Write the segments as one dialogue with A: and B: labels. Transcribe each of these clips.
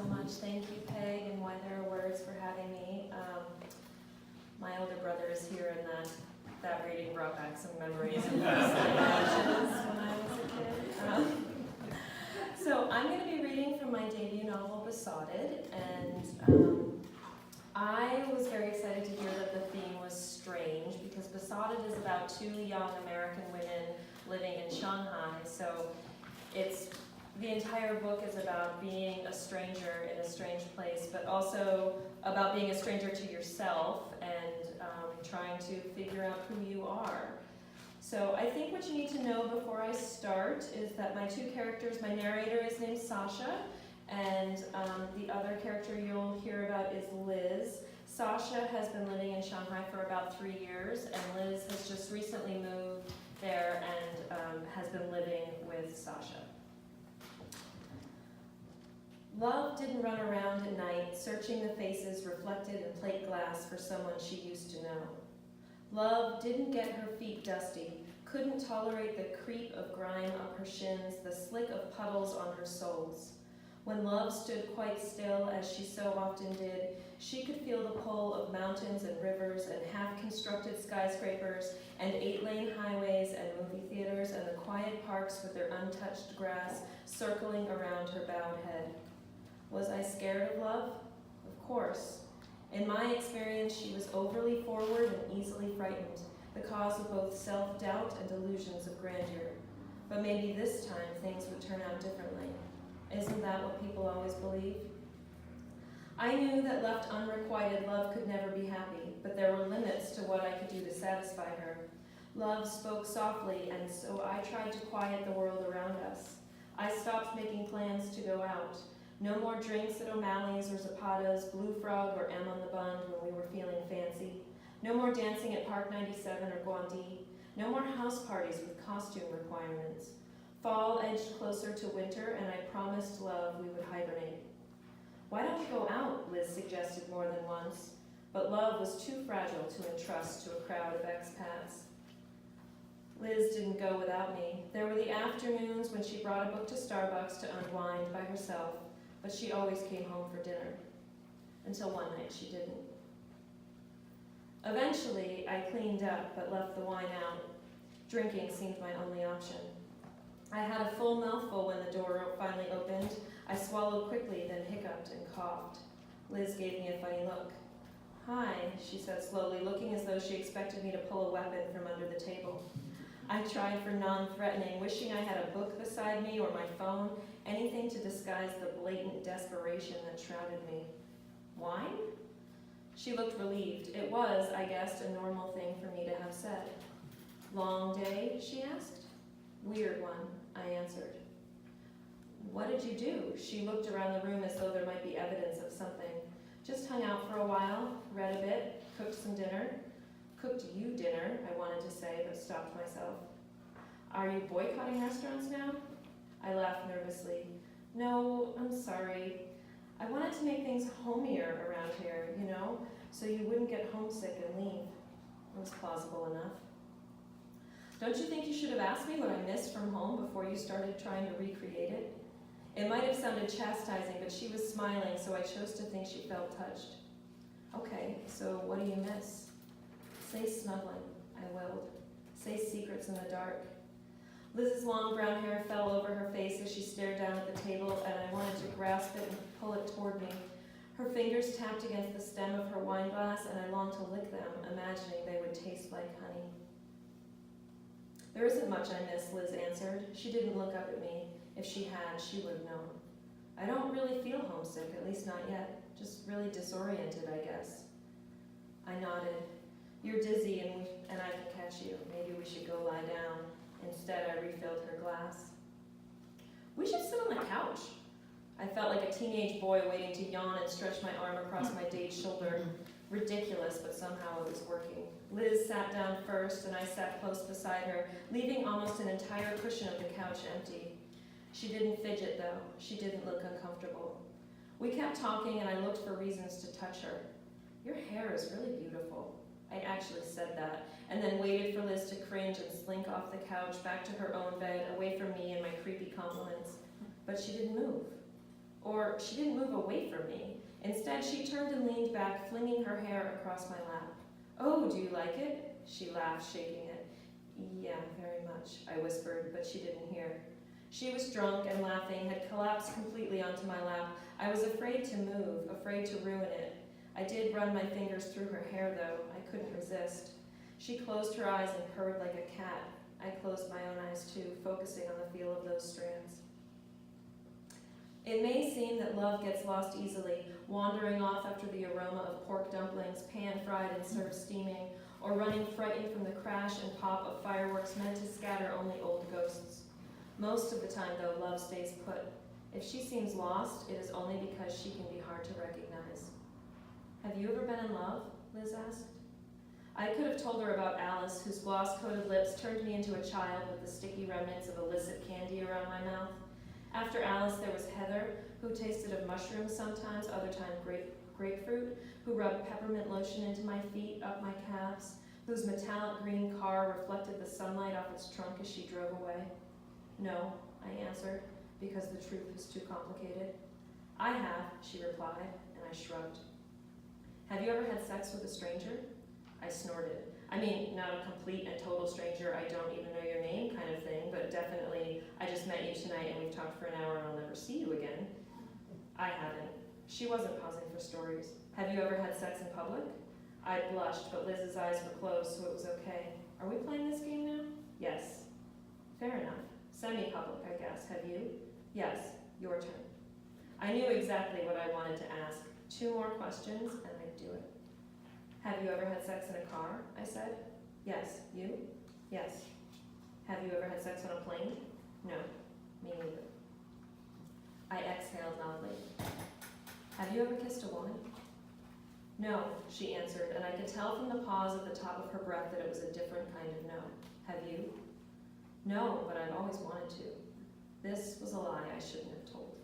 A: much. Thank you, Peg and Weather Words, for having me. My older brother is here, and that reading brought back some memories of emotions when I was a kid. So I'm going to be reading from my debut novel, Besotted, and I was very excited to hear that the theme was strange, because Besotted is about two young American women living in Shanghai. So the entire book is about being a stranger in a strange place, but also about being a stranger to yourself and trying to figure out who you are. So I think what you need to know before I start is that my two characters, my narrator is named Sasha, and the other character you'll hear about is Liz. Sasha has been living in Shanghai for about 3 years, and Liz has just recently moved there and has been living with Sasha. Love didn't run around at night, searching the faces reflected in plate glass for someone she used to know. Love didn't get her feet dusty, couldn't tolerate the creep of grime up her shins, the slick of puddles on her soles. When love stood quite still, as she so often did, she could feel the pull of mountains and rivers and half-constructed skyscrapers and 8-lane highways and movie theaters and the quiet parks with their untouched grass circling around her bowed head. Was I scared of love? Of course. In my experience, she was overly forward and easily frightened, the cause of both self-doubt and delusions of grandeur. But maybe this time things would turn out differently. Isn't that what people always believe? I knew that left unrequited, love could never be happy, but there were limits to what I could do to satisfy her. Love spoke softly, and so I tried to quiet the world around us. I stopped making plans to go out. No more drinks at O'Malley's or Zapata's, Blue Frog or M on the Bund when we were feeling fancy. No more dancing at Park 97 or Guandi. No more house parties with costume requirements. Fall edged closer to winter, and I promised love we would hibernate. Why don't we go out, Liz suggested more than once, but love was too fragile to entrust to a crowd of expats. Liz didn't go without me. There were the afternoons when she brought a book to Starbucks to unwind by herself, but she always came home for dinner. Until one night she didn't. Eventually, I cleaned up, but left the wine out. Drinking seemed my only option. I had a full mouthful when the door finally opened. I swallowed quickly, then hiccuped and coughed. Liz gave me a funny look. "Hi," she said slowly, looking as though she expected me to pull a weapon from under the table. I tried for non-threatening, wishing I had a book beside me or my phone, anything to disguise the blatant desperation that shrouded me. "Wine?" She looked relieved. It was, I guessed, a normal thing for me to have said. "Long day?" she asked. "Weird one," I answered. "What did you do?" She looked around the room as though there might be evidence of something. "Just hung out for a while, read a bit, cooked some dinner." "Cooked you dinner," I wanted to say, but stopped myself. "Are you boycotting restaurants now?" I laughed nervously. "No, I'm sorry. I wanted to make things homier around here, so you wouldn't get homesick and leave." It was plausible enough. "Don't you think you should have asked me what I missed from home before you started trying to recreate it?" It might have sounded chastising, but she was smiling, so I chose to think she felt touched. "Okay, so what do you miss?" "Say snuggling," I willed. "Say secrets in the dark." Liz's long brown hair fell over her face as she stared down at the table, and I wanted to grasp it and pull it toward me. Her fingers tapped against the stem of her wine glass, and I longed to lick them, imagining they would taste like honey. "There isn't much I miss," Liz answered. She didn't look up at me. If she had, she would have known. "I don't really feel homesick, at least not yet. Just really disoriented, I guess." I nodded. "You're dizzy and I can catch you. Maybe we should go lie down." Instead, I refilled her glass. "We should sit on the couch." I felt like a teenage boy waiting to yawn and stretch my arm across my date's shoulder. Ridiculous, but somehow it was working. Liz sat down first, and I sat close beside her, leaving almost an entire cushion of the couch empty. She didn't fidget, though. She didn't look uncomfortable. We kept talking, and I looked for reasons to touch her. "Your hair is really beautiful." I actually said that, and then waited for Liz to cringe and slink off the couch, back to her own bed, away from me and my creepy compliments. But she didn't move. Or she didn't move away from me. Instead, she turned and leaned back, flinging her hair across my lap. "Oh, do you like it?" She laughed, shaking it. "Yeah, very much," I whispered, but she didn't hear. She was drunk and laughing, had collapsed completely onto my lap. I was afraid to move, afraid to ruin it. I did run my fingers through her hair, though. I couldn't resist. She closed her eyes and purred like a cat. I closed my own eyes too, focusing on the feel of those strands. It may seem that love gets lost easily, wandering off after the aroma of pork dumplings, pan-fried and served steaming, or running frightened from the crash and pop of fireworks meant to scatter only old ghosts. Most of the time, though, love stays put. If she seems lost, it is only because she can be hard to recognize. "Have you ever been in love?" Liz asked. I could have told her about Alice, whose gloss-coated lips turned me into a child with the sticky remnants of illicit candy around my mouth. After Alice, there was Heather, who tasted of mushrooms sometimes, other times grapefruit, who rubbed peppermint lotion into my feet, up my calves, whose metallic green car reflected the sunlight off its trunk as she drove away. "No," I answered, because the truth was too complicated. "I have," she replied, and I shrugged. "Have you ever had sex with a stranger?" I snorted. I mean, not a complete and total stranger, I don't even know your name kind of thing, but definitely, I just met you tonight and we've talked for an hour and I'll never see you again. I haven't. She wasn't pausing for stories. "Have you ever had sex in public?" I blushed, but Liz's eyes were closed, so it was okay. "Are we playing this game now?" "Yes." "Fair enough. Semi-public, I guess. Have you?" "Yes. Your turn." I knew exactly what I wanted to ask. 2 more questions, and I'd do it. "Have you ever had sex in a car?" I said. "Yes. You?" "Yes." "Have you ever had sex on a plane?" "No. Me neither." I exhaled loudly. "Have you ever kissed a woman?" "No," she answered, and I could tell from the pause at the top of her breath that it was a different kind of no. "Have you?" "No, but I've always wanted to." This was a lie I shouldn't have told.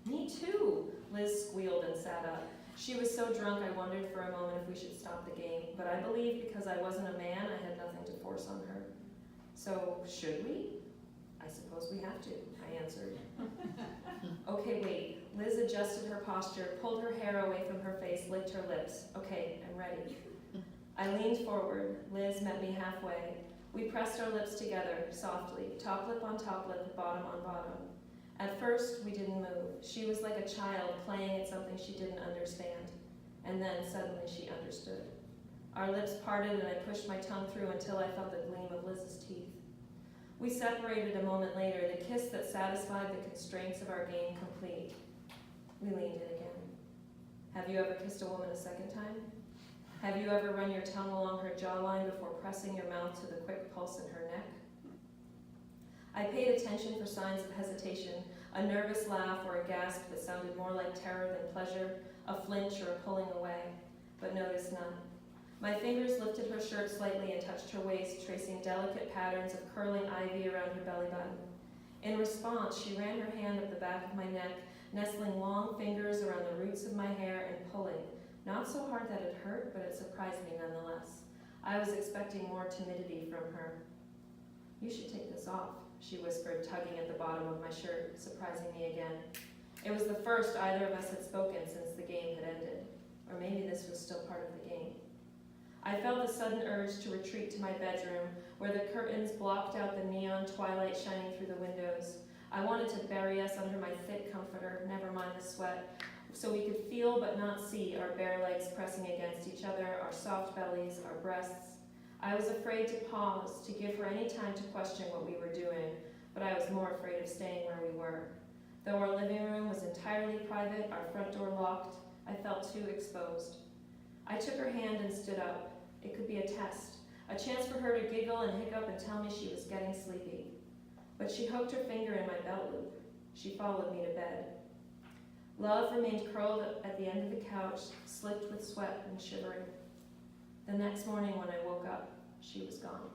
A: "Me too," Liz squealed and sat up. She was so drunk I wondered for a moment if we should stop the game, but I believed because I wasn't a man, I had nothing to force on her. "So, should we?" "I suppose we have to," I answered. "Okay, wait." Liz adjusted her posture, pulled her hair away from her face, licked her lips. "Okay, I'm ready." I leaned forward. Liz met me halfway. We pressed our lips together, softly, top lip on top lip, bottom on bottom. At first, we didn't move. She was like a child playing at something she didn't understand. And then, suddenly, she understood. Our lips parted and I pushed my tongue through until I felt the gleam of Liz's teeth. We separated a moment later, the kiss that satisfied the constraints of our game complete. We leaned in again. "Have you ever kissed a woman a second time? Have you ever run your tongue along her jawline before pressing your mouth to the quick pulse in her neck?" I paid attention for signs of hesitation, a nervous laugh or a gasp that sounded more like terror than pleasure, a flinch or a pulling away, but noticed none. My fingers lifted her shirt slightly and touched her waist, tracing delicate patterns of curling ivy around her belly button. In response, she ran her hand up the back of my neck, nestling long fingers around the roots of my hair and pulling, not so hard that it hurt, but it surprised me nonetheless. I was expecting more timidity from her. "You should take this off," she whispered, tugging at the bottom of my shirt, surprising me again. It was the first either of us had spoken since the game had ended. Or maybe this was still part of the game. I felt a sudden urge to retreat to my bedroom, where the curtains blocked out the neon twilight shining through the windows. I wanted to bury us under my thick comforter, never mind the sweat, so we could feel but not see our bare legs pressing against each other, our soft bellies, our breasts. I was afraid to pause, to give her any time to question what we were doing, but I was more afraid of staying where we were. Though our living room was entirely private, our front door locked, I felt too exposed. I took her hand and stood up. It could be a test, a chance for her to giggle and hiccup and tell me she was getting sleepy. But she hooked her finger in my belt loop. She followed me to bed. Love remained curled at the end of the couch, slicked with sweat and shivering. The next morning when I woke up, she was gone.